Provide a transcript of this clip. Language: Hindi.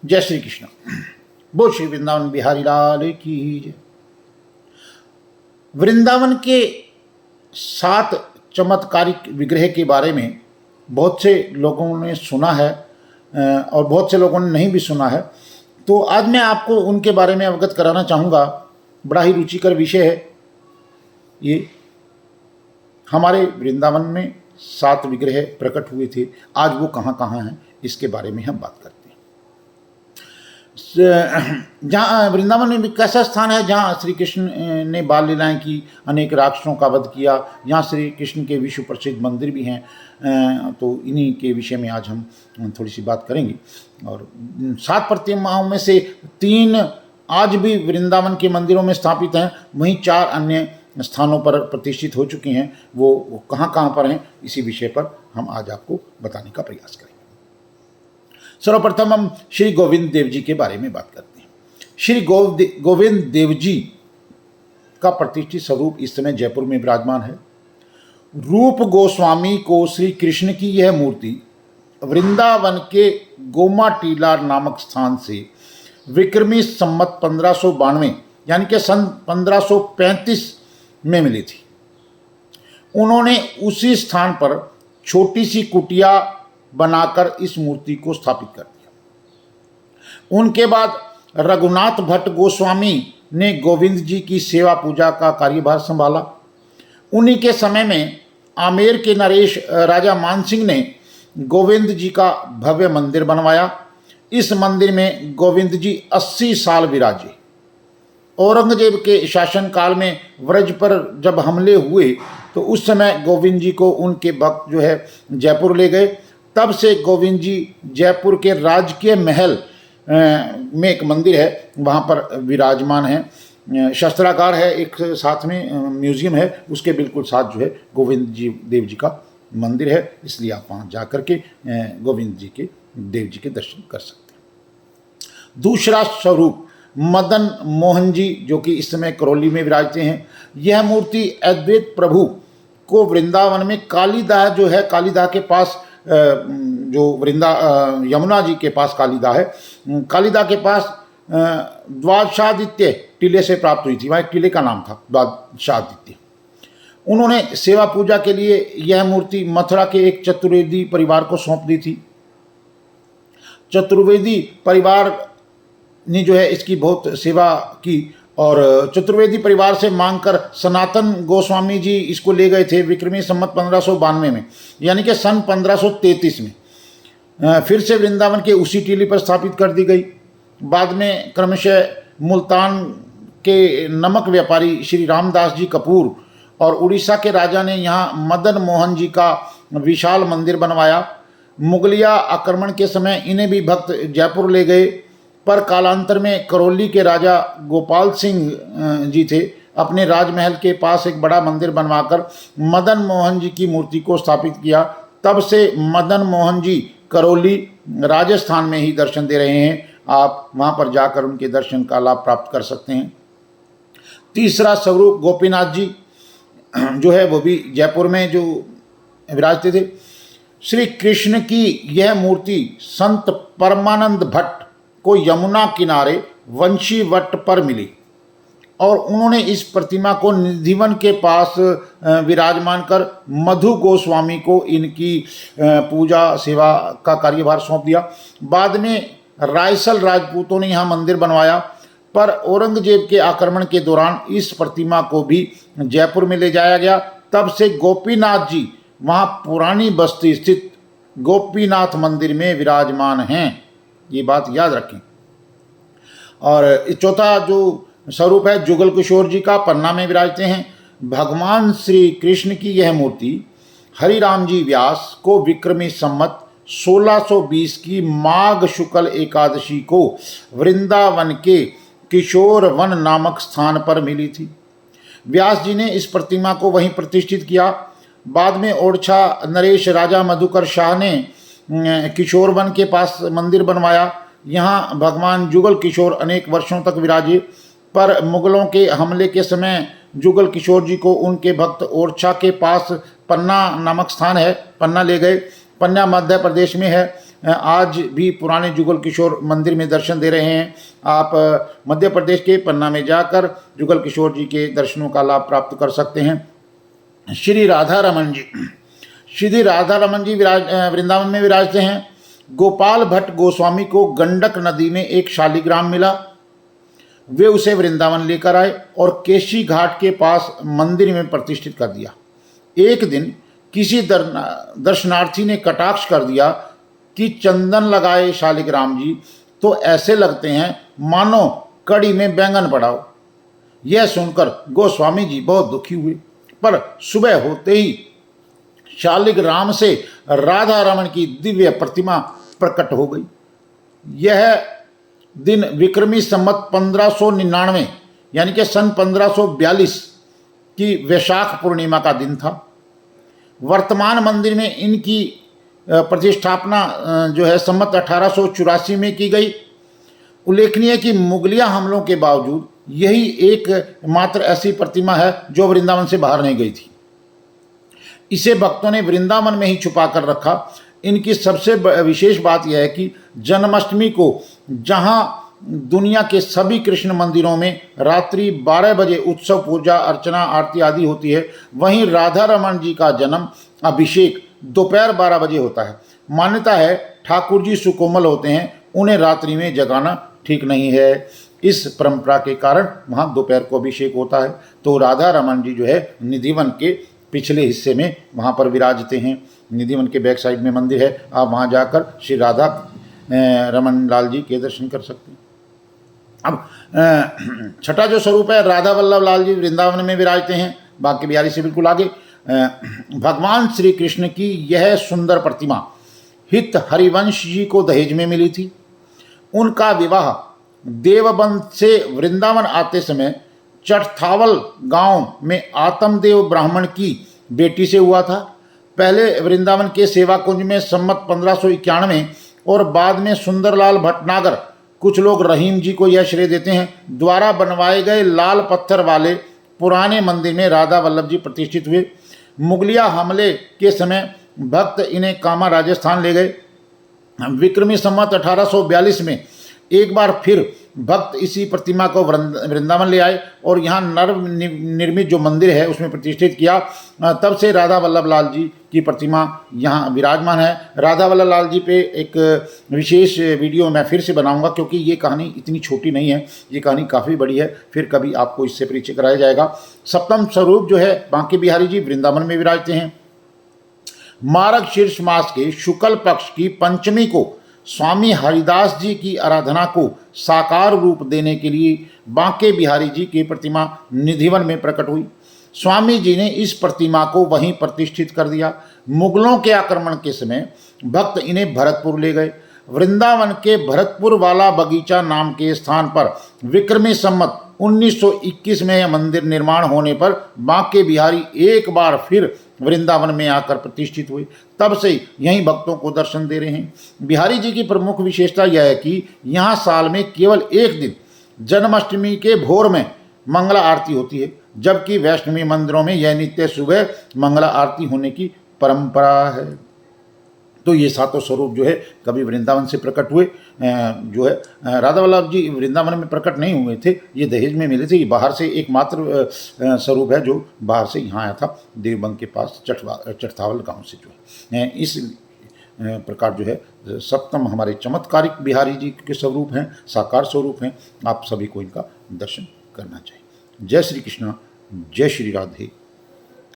जय श्री कृष्ण। बोल श्री वृंदावन बिहारी लाल की जय। वृंदावन के 7 चमत्कारिक विग्रह के बारे में बहुत से लोगों ने सुना है और बहुत से लोगों ने नहीं भी सुना है, तो आज मैं आपको उनके बारे में अवगत कराना चाहूँगा। बड़ा ही रुचिकर विषय है ये। हमारे वृंदावन में 7 विग्रह प्रकट हुए थे, आज वो कहाँ कहाँ हैं इसके बारे में हम बात करते हैं। जहाँ वृंदावन में एक ऐसा स्थान है जहाँ श्री कृष्ण ने बाल लीलाएँ की, अनेक राक्षसों का वध किया। यहाँ श्री कृष्ण के विश्व प्रसिद्ध मंदिर भी हैं, तो इन्हीं के विषय में आज हम थोड़ी सी बात करेंगे। और 7 प्रतिमाओं में से 3 आज भी वृंदावन के मंदिरों में स्थापित हैं, वहीं 4 अन्य स्थानों पर प्रतिष्ठित हो चुकी हैं। वो कहाँ कहाँ पर हैं इसी विषय पर हम आज आपको बताने का प्रयास करेंगे। सर्वप्रथम हम श्री गोविंद देव जी के बारे में बात करते हैं। श्री गोविंद देव जी का प्रतिष्ठित स्वरूप इस समय जयपुर में विराजमान है। रूप गोस्वामी को श्री कृष्ण की यह मूर्ति वृंदावन के गोमा टीला नामक स्थान से विक्रमी संवत 1592 यानी कि सन 1535 में मिली थी। उन्होंने उसी स्थान पर छोटी सी कुटिया बनाकर इस मूर्ति को स्थापित कर दिया। उनके बाद रघुनाथ भट्ट गोस्वामी ने गोविंद जी की सेवा पूजा का कार्यभार संभाला। उन्हीं के समय में आमेर के नरेश राजा मानसिंह ने गोविंद जी का भव्य मंदिर बनवाया। इस मंदिर में गोविंद जी 80 साल विराजे। औरंगजेब के शासनकाल में व्रज पर जब हमले हुए तो उस समय गोविंद जी को उनके भक्त जो है जयपुर ले गए। तब से गोविंद जी जयपुर के राजकीय महल में एक मंदिर है, वहाँ पर विराजमान हैं। शस्त्रागार है, एक साथ में म्यूजियम है, उसके बिल्कुल साथ जो है गोविंद जी देव जी का मंदिर है। इसलिए आप वहाँ जा कर के गोविंद जी के देव जी के दर्शन कर सकते हैं। दूसरा स्वरूप मदन मोहन जी, जो कि इस समय करौली में विराजते हैं। यह मूर्ति अद्वैत प्रभु को वृंदावन में कालीदाह जो है, कालीदाह के पास जो यमुना जी के पास कालीदाह है, कालीदाह के पास द्वादशादित्य टीले से प्राप्त हुई थी। वहाँ एक टीले का नाम था द्वादशादित्य। उन्होंने सेवा पूजा के लिए यह मूर्ति मथुरा के एक चतुर्वेदी परिवार को सौंप दी थी। चतुर्वेदी परिवार ने जो है इसकी बहुत सेवा की और चतुर्वेदी परिवार से मांगकर सनातन गोस्वामी जी इसको ले गए थे विक्रमी संवत 1592 में, यानी कि सन 1533 में। फिर से वृंदावन के उसी टीले पर स्थापित कर दी गई। बाद में क्रमशः मुल्तान के नमक व्यापारी श्री रामदास जी कपूर और उड़ीसा के राजा ने यहाँ मदन मोहन जी का विशाल मंदिर बनवाया। मुगलिया आक्रमण के समय इन्हें भी भक्त जयपुर ले गए, पर कालांतर में करौली के राजा गोपाल सिंह जी थे, अपने राजमहल के पास एक बड़ा मंदिर बनवाकर मदन मोहन जी की मूर्ति को स्थापित किया। तब से मदन मोहन जी करौली राजस्थान में ही दर्शन दे रहे हैं। आप वहाँ पर जाकर उनके दर्शन का लाभ प्राप्त कर सकते हैं। तीसरा स्वरूप गोपीनाथ जी जो है वो भी जयपुर में जो विराजते थे। श्री कृष्ण की यह मूर्ति संत परमानंद भट्ट को यमुना किनारे वंशीवट पर मिली और उन्होंने इस प्रतिमा को निधिवन के पास विराजमान कर मधु गोस्वामी को इनकी पूजा सेवा का कार्यभार सौंप दिया। बाद में रायसल राजपूतों ने यहाँ मंदिर बनवाया, पर औरंगजेब के आक्रमण के दौरान इस प्रतिमा को भी जयपुर में ले जाया गया। तब से गोपीनाथ जी वहाँ पुरानी बस्ती स्थित गोपीनाथ मंदिर में विराजमान हैं, ये बात याद रखें। और चौथा जो स्वरूप है जुगल किशोर जी का, पन्ना में विराजते हैं। भगवान श्री कृष्ण की यह मूर्ति हरिराम जी व्यास को विक्रमी संवत 1620 की माघ शुक्ल एकादशी को वृंदावन के किशोर वन नामक स्थान पर मिली थी। व्यास जी ने इस प्रतिमा को वहीं प्रतिष्ठित किया। बाद में ओरछा नरेश राजा मधुकर शाह ने किशोर वन के पास मंदिर बनवाया। यहाँ भगवान जुगल किशोर अनेक वर्षों तक विराजे, पर मुगलों के हमले के समय जुगल किशोर जी को उनके भक्त ओरछा के पास पन्ना नामक स्थान है, पन्ना ले गए। पन्ना मध्य प्रदेश में है। आज भी पुराने जुगल किशोर मंदिर में दर्शन दे रहे हैं। आप मध्य प्रदेश के पन्ना में जाकर जुगल किशोर जी के दर्शनों का लाभ प्राप्त कर सकते हैं। श्री राधा रमन जी वृंदावन में विराजते हैं। गोपाल भट्ट गोस्वामी को गंडक नदी में एक शालिग्राम मिला। वे उसे वृंदावन लेकर आए और केशी घाट के पास मंदिर में प्रतिष्ठित कर दिया। एक दिन किसी दर्शनार्थी ने कटाक्ष कर दिया कि चंदन लगाए शालिग्राम जी तो ऐसे लगते हैं मानो कड़ी में बैंगन पड़ा हो। यह सुनकर गोस्वामी जी बहुत दुखी हुए, पर सुबह होते ही शालिग्राम से राधा रमन की दिव्य प्रतिमा प्रकट हो गई। यह दिन विक्रमी संवत 1599 यानी कि सन 1542 की वैशाख पूर्णिमा का दिन था। वर्तमान मंदिर में इनकी प्रतिष्ठापना जो है संवत 1884 में की गई। उल्लेखनीय है कि मुगलिया हमलों के बावजूद यही एक मात्र ऐसी प्रतिमा है जो वृंदावन से बाहर नहीं गई थी। इसे भक्तों ने वृंदावन में ही छुपा कर रखा। इनकी सबसे विशेष बात यह है कि जन्माष्टमी को जहां दुनिया के सभी कृष्ण मंदिरों में रात्रि 12 बजे उत्सव, पूजा अर्चना, आरती आदि होती है, वहीं राधा रमन जी का जन्म अभिषेक दोपहर 12 बजे होता है। मान्यता है ठाकुर जी सुकोमल होते हैं, उन्हें रात्रि में जगाना ठीक नहीं है। इस परंपरा के कारण वहाँ दोपहर को अभिषेक होता है। तो राधा रमन जी जो है निधिवन के पिछले हिस्से में वहाँ पर विराजते हैं। निधिवन के बैक साइड में मंदिर है, आप वहाँ जाकर श्री राधा रमन लाल जी के दर्शन कर सकते हैं। अब छठा जो स्वरूप है, राधा वल्लभ लाल जी वृंदावन में विराजते हैं, बांके बिहारी से बिल्कुल आगे। भगवान श्री कृष्ण की यह सुंदर प्रतिमा हित हरिवंश जी को दहेज में मिली थी। उनका विवाह देवबंद से वृंदावन आते समय चटथावल गांव में आत्मदेव ब्राह्मण की बेटी से हुआ था। पहले वृंदावन के सेवा कुंज में संवत 1591 और बाद में सुंदरलाल भटनागर, कुछ लोग रहीम जी को यह श्रेय देते हैं, द्वारा बनवाए गए लाल पत्थर वाले पुराने मंदिर में राधा वल्लभ जी प्रतिष्ठित हुए। मुगलिया हमले के समय भक्त इन्हें कामा राजस्थान ले गए। विक्रमी संवत 1842 में एक बार फिर भक्त इसी प्रतिमा को वृंदावन ले आए और यहाँ नव निर्मित जो मंदिर है उसमें प्रतिष्ठित किया। तब से राधा वल्लभ लाल जी की प्रतिमा यहाँ विराजमान है। राधा वल्लभ लाल जी पे एक विशेष वीडियो मैं फिर से बनाऊंगा, क्योंकि ये कहानी इतनी छोटी नहीं है, ये कहानी काफ़ी बड़ी है। फिर कभी आपको इससे परिचय कराया जाएगा। सप्तम स्वरूप जो है बांके बिहारी जी वृंदावन में विराजते हैं। मार्ग शीर्ष मास के शुक्ल पक्ष की पंचमी को स्वामी हरिदास जी की आराधना को साकार रूप देने के लिए बांके बिहारी जी की प्रतिमा निधिवन में प्रकट हुई। स्वामी जी ने इस प्रतिमा को वहीं प्रतिष्ठित कर दिया। मुगलों के आक्रमण के समय भक्त इन्हें भरतपुर ले गए। वृंदावन के भरतपुर वाला बगीचा नाम के स्थान पर विक्रमी संवत 1921 में यह मंदिर निर्माण होने पर बांके बिहारी एक बार फिर वृंदावन में आकर प्रतिष्ठित हुए। तब से यहीं भक्तों को दर्शन दे रहे हैं। बिहारी जी की प्रमुख विशेषता यह है कि यहाँ साल में केवल एक दिन जन्माष्टमी के भोर में मंगला आरती होती है, जबकि वैष्णवी मंदिरों में यह नित्य सुबह मंगला आरती होने की परंपरा है। तो ये सातों स्वरूप जो है कभी वृंदावन से प्रकट हुए। जो है राधा वल्लभ जी वृंदावन में प्रकट नहीं हुए थे, ये दहेज में मिले थे। ये बाहर से एकमात्र स्वरूप है जो बाहर से यहाँ आया था, देवबंद के पास चटथावल गांव से जो है। इस प्रकार जो है सप्तम हमारे चमत्कारिक बिहारी जी के स्वरूप हैं, साकार स्वरूप हैं। आप सभी को इनका दर्शन करना चाहिए। जय श्री कृष्ण, जय श्री राधे।